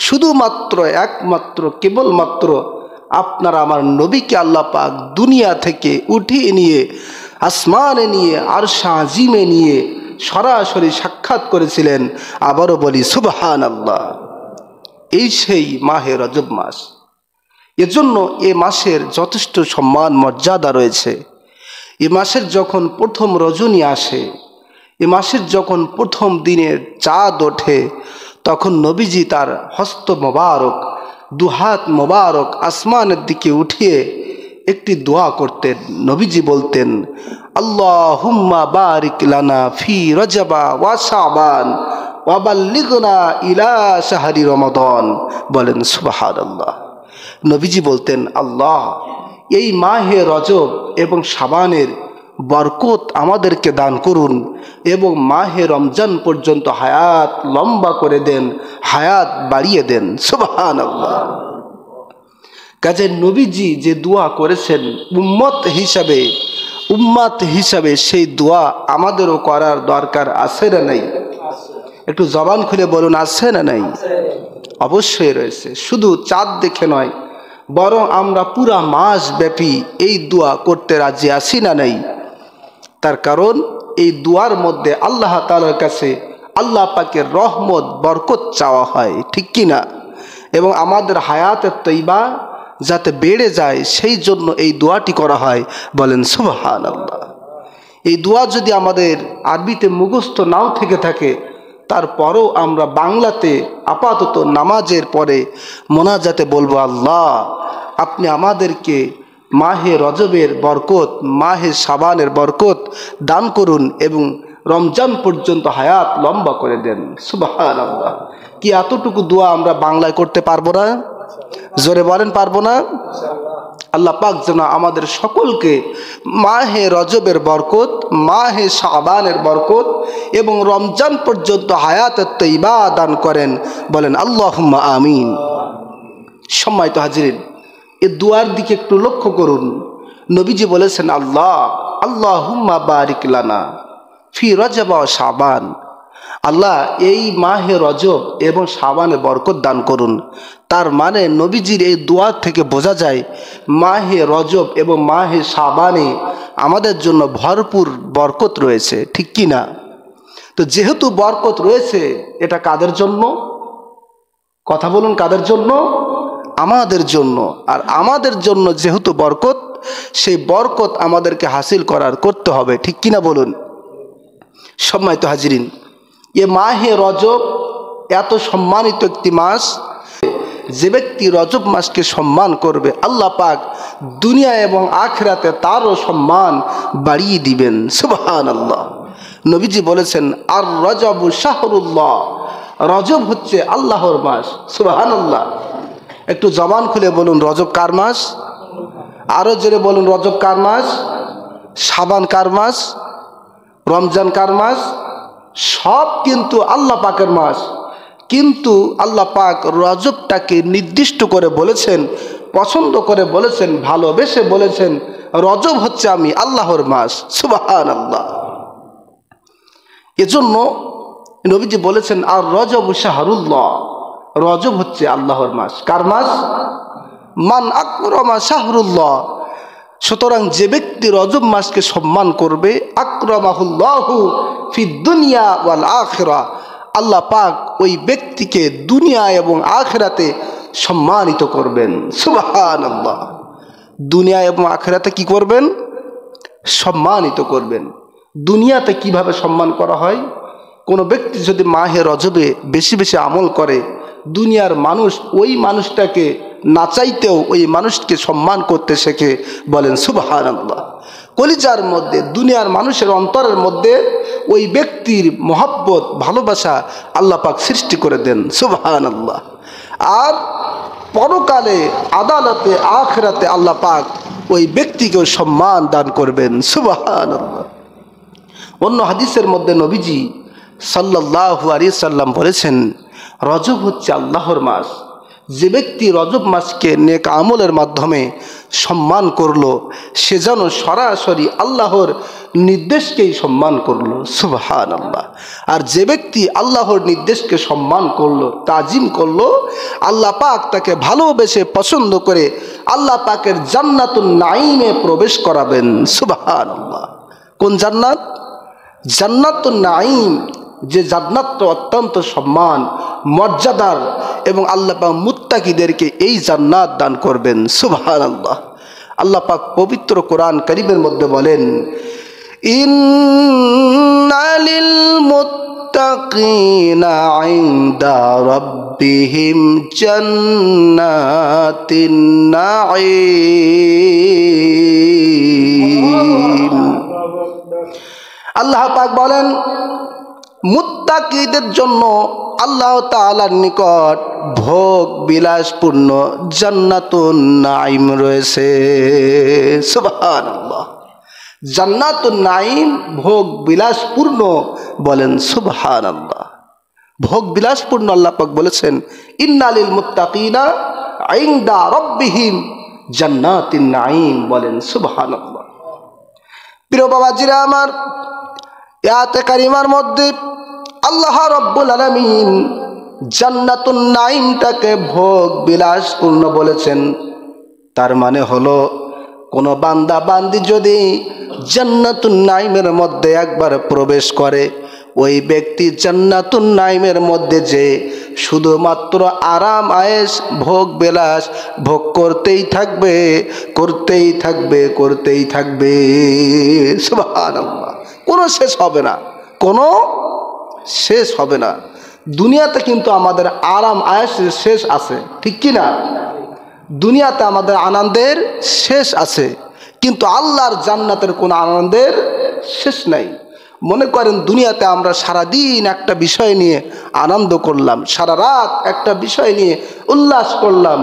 শুধুমাত্র একমাত্র কেবলমাত্র আপনার আমার নবীকে আল্লাহ পাক দুনিয়া থেকে উঠিয়ে নিয়ে আসমানে নিয়ে আরশে আজিমে নিয়ে সরাসরি সাক্ষাৎ করেছিলেন। আবারও বলি সুবহানাল্লাহ। এই সেই মাহে রজব মাস। এজন্য এ মাসের যথেষ্ট সম্মান মর্যাদা রয়েছে। এ মাসের যখন প্রথম রজনী আসে, এ মাসের যখন প্রথম দিনের চাঁদ ওঠে, তখন নবীজি তার হস্ত মোবারক, দুহাত মোবারক আসমানের দিকে উঠিয়ে একটি দোয়া করতেন। নবীজি বলতেন, আল্লাহুম্মা বারিক লানা ফি রজবা ওয়া শাবান ওয়া বাল্লিগনা ইলা শাহরি রমাদান। বলেন সুবহানাল্লাহ। নবীজি বলতেন, আল্লাহ এই মাহে রজব এবং শাবানের বরকত আমাদেরকে দান করুন এবং মাহে রমজান পর্যন্ত হায়াত লম্বা করে দেন, হায়াত বাড়িয়ে দেন। সুবহানাল্লাহ। কাজে নবীজি যে দোয়া করেছেন উম্মত হিসাবে সেই দোয়া আমাদেরও করার দরকার আছে না নাই? একটু জবান খুলে বলুন, আছে না নাই? অবশ্যই রয়েছে। শুধু চাঁদ দেখে নয়, বরং আমরা পুরা মাস ব্যাপী এই দোয়া করতে রাজি আছি না নাই? তার কারণ এই দোয়ার মধ্যে আল্লাহ তাআলার কাছে আল্লাহ পাকের রহমত বরকত চাওয়া হয়, ঠিক কি না? এবং আমাদের হায়াতের তৈবা যাতে বেড়ে যায় সেই জন্য এই দোয়াটি করা হয়। বলেন সুবহানাল্লাহ। এই দোয়া যদি আমাদের আরবিতে মুখস্থ নাও থেকে থাকে, তারপরও আমরা বাংলাতে আপাতত নামাজের পরে মোনাজাতে বলবো, আল্লাহ আপনি আমাদেরকে মাহে রজবের বরকত, মাহে শাবানের বরকত দান করুন এবং রমজান পর্যন্ত হায়াত লম্বা করে দেন। সুবহানাল্লাহ। কি এতটুকু দোয়া আমরা বাংলায় করতে পারবো না? জোরে বলেন, পারবো না? আল্লাহ পাক যেন আমাদের সকলকে মাহে রজবের বরকত, মাহে শাবানের বরকত এবং রমজান পর্যন্ত হায়াতের তৈবা দান করেন। বলেন আল্লাহুম্মা আমিন। সম্মানিত হাজিরিন, এ দুয়ার দিকে একটু লক্ষ্য করুন। নবীজি বলেছেন, আল্লাহুম্মা বারিক লানা ফি রজব ওয়া শাবান। আল্লাহ এই মাহে রজব এবং শাবানে বরকত দান করুন। তার মানে নবীজির এই দোয়া থেকে বোঝা যায় মাহে রজব এবং মাহে শাবানে আমাদের জন্য ভরপুর বরকত রয়েছে, ঠিক কি না? তো যেহেতু বরকত রয়েছে, এটা কাদের জন্য? কথা বলুন, কাদের জন্য? আমাদের জন্য। আর আমাদের জন্য যেহেতু বরকত, সেই বরকত আমাদেরকে হাসিল করতে হবে, ঠিক কিনা বলুন? সম্মানিত হাজিরিন, এ মাহে রজব এত সম্মানিত একটি মাস। যে ব্যক্তি রজব মাসকে সম্মান করবে, আল্লাহ পাক দুনিয়া এবং আখিরাতে তারও সম্মান বাড়িয়ে দিবেন। সুবহানাল্লাহ। নবীজি বলেছেন, আর রজবু শাহরুল্লাহ, রজব হচ্ছে আল্লাহর মাস। সুবহানাল্লাহ। একটু জবান খুলে বলুন, রজব কার মাস? আরো জোরে বলুন, রজব কার মাস? শাবান কার মাস? রমজান কার মাস? সব কিন্তু আল্লাহ পাকের মাস। কিন্তু আল্লাহ পাক রজবটাকে নির্দিষ্ট করে বলেছেন, পছন্দ করে বলেছেন, ভালোবেসে বলেছেন, রজব হচ্ছে আমি আল্লাহর মাস। সুবহানাল্লাহ। এজন্য নবীজি বলেছেন, আর রজব শাহরুল্লাহ, রজব হচ্ছে আল্লাহর মাস। কার মাস? মান আকরামা শাহরুল্লাহ। সুতরাং যে ব্যক্তি রজব মাসকে সম্মান করবে, আকরামাহুল্লাহু ফিদ দুনিয়া ওয়াল আখিরাহ, আল্লাহ পাক ওই ব্যক্তিকে দুনিয়া এবং আখিরাতে সম্মানিত করবেন। সুবহানাল্লাহ। দুনিয়া এবং আখিরাতে কি করবেন? সম্মানিত করবেন। দুনিয়াতে কিভাবে সম্মান করা হয়? কোনো ব্যক্তি যদি মাহে রজবে বেশি বেশি আমল করে, দুনিয়ার মানুষ ওই মানুষটাকে না চাইতেও ওই মানুষকে সম্মান করতে শেখে। বলেন সুবহানাল্লাহ। কলিজার মধ্যে, দুনিয়ার মানুষের অন্তরের মধ্যে ওই ব্যক্তির মহব্বত, ভালোবাসা আল্লাহ পাক সৃষ্টি করে দেন। সুবহানাল্লাহ। আর পরকালে আদালতে আখিরাতে আল্লাহ পাক ওই ব্যক্তিকেও সম্মান দান করবেন। সুবহানাল্লাহ। অন্য হাদিসের মধ্যে নবীজি সাল্লাল্লাহু আলাইহি সাল্লাম বলেছেন, রজব হচ্ছে আল্লাহর মাস। যে ব্যক্তি রজব মাসকে নেক আমলের মাধ্যমে সম্মান করলো, সে যেন সরাসরি আল্লাহর নির্দেশকেই সম্মান করলো। সুবহানাল্লাহ। আর যে ব্যক্তি আল্লাহর নির্দেশকে সম্মান করলো, তাজিম করলো, আল্লাহ পাক তাকে ভালোবেসে পছন্দ করে আল্লাহ পাকের জান্নাতুন নাঈমে প্রবেশ করাবেন। সুবহানাল্লাহ। কোন জান্নাত? জান্নাতুন নাঈম, যে জান্নাতটা অত্যন্ত সম্মান মর্যাদার, এবং আল্লাহ পাক মুত্তাকিদেরকে এই জান্নাত দান করবেন। সুবহানাল্লাহ। আল্লাহ পাক পবিত্র কোরআন কারীমের মধ্যে বলেন, ইন্না লিল মুত্তাকিনা ইনদা রাব্বিহিম জান্নাতিন নাঈম। আল্লাহ পাক বলেন, মুত্তাকিদের জন্য আল্লাহ তাআলার নিকট ভোগ বিলাসপূর্ণ জান্নাতুন নাঈম রয়েছে। সুবহানাল্লাহ। জান্নাতুন নাঈম ভোগ বিলাসপূর্ণ, বলেন সুবহানাল্লাহ। ভোগ বিলাসপূর্ণ আল্লাহ পাক বলেছেন, ইন্না লিল মুত্তাকিনা ইনদা রাব্বিহিম জান্নাতিন নাঈম, বলেন সুবহানাল্লাহ। প্রিয় বাবাজিরা আমার, আয়াতে কারিমার মধ্যে আল্লাহ রাব্বুল আলামিন জান্নাতুন নাঈমটাকে ভোগ বিলাসপূর্ণ বলেছেন। তার মানে হলো, কোনো বান্দা বান্দি যদি জান্নাতুন নাঈমের মধ্যে একবার প্রবেশ করে, ওই ব্যক্তি জান্নাতুন নাঈমের মধ্যে যে শুধুমাত্র আরাম আয়েশ ভোগ বিলাস ভোগ করতেই থাকবে, করতেই থাকবে, করতেই থাকবে। সুবহানাল্লাহ। কোনো শেষ হবে না, কোনো শেষ হবে না। দুনিয়াতে কিন্তু আমাদের আরাম আয়েশের শেষ আছে, ঠিক কি না? দুনিয়াতে আমাদের আনন্দের শেষ আছে, কিন্তু আল্লাহর জান্নাতের কোনো আনন্দের শেষ নাই। মনে করেন দুনিয়াতে আমরা সারাদিন একটা বিষয় নিয়ে আনন্দ করলাম, সারা রাত একটা বিষয় নিয়ে উল্লাস করলাম,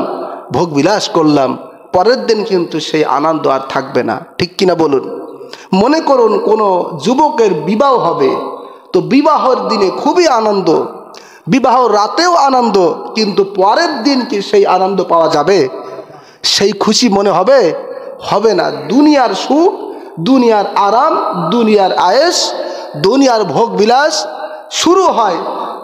ভোগ বিলাস করলাম, পরের দিন কিন্তু সেই আনন্দ আর থাকবে না, ঠিক কিনা বলুন? মনে করুন কোনো যুবকের বিবাহ হবে, তো বিবাহের দিনে খুবই আনন্দ, বিবাহ রাতেও আনন্দ, কিন্তু পরের দিন কি সেই আনন্দ পাওয়া যাবে? সেই খুশি মনে হবে? হবে না। দুনিয়ার সুখ, দুনিয়ার আরাম, দুনিয়ার আয়েশ, দুনিয়ার ভোগ বিলাস শুরু হয়,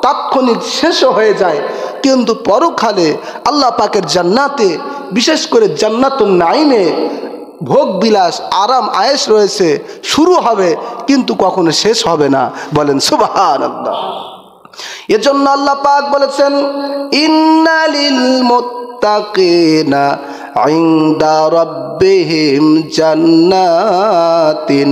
তাৎক্ষণিক শেষও হয়ে যায়, কিন্তু পরকালে আল্লাহ পাকের জান্নাতে, বিশেষ করে জান্নাতুন নাঈমে ভোগ বিলাস আরাম আয়েশ রয়েছে, শুরু হবে কিন্তু কখনো শেষ হবে না, বলেন সুবহানাল্লাহ। এজন্য আল্লাহ পাক বলেছেন, ইন্না লিল মুত্তাকিনা ইনদা রাব্বিহিম জান্নাতিন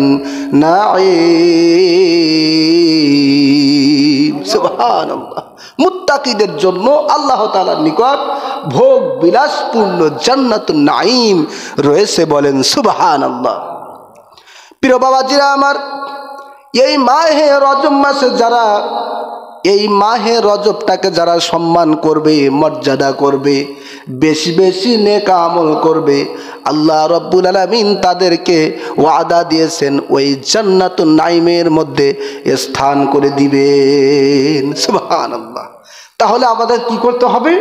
নাঈম। সুবহানাল্লাহ। মুত্তাকিদের জন্য আল্লাহ তাআলার নিকট ভোগ বিলাসপূর্ণ জান্নাতুন নাঈম রয়েছে, বলেন সুবহানাল্লাহ। প্রিয় বাবাজিরা আমার, এই মাহে রজব মাসে যারা, এই মাহে রজবটাকে যারা সম্মান করবে, মর্যাদা করবে, বেশি বেশি নেক আমল করবে, আল্লাহ রাব্বুল আলামিন তাদেরকে ওয়াদা দিয়েছেন ওই জান্নাতুন নাঈমের মধ্যে স্থান করে দিবেন। সুবহানাল্লাহ। তাহলে আমাদের কি করতে হবে?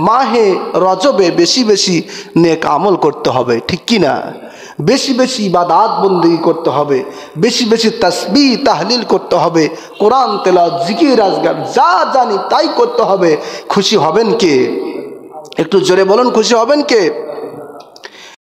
মাহে রজবে বেশি বেশি নেক আমল করতে হবে, ঠিক কি না? বেশি বেশি ইবাদত বন্দেগী করতে হবে, বেশি বেশি তাসবিহ তাহলিল করতে হবে, কোরআন তেলাওয়াত জিকির আজকার যা জানি তাই করতে হবে। খুশি হবেন কে? একটু জোরে বলুন, খুশি হবেন কে?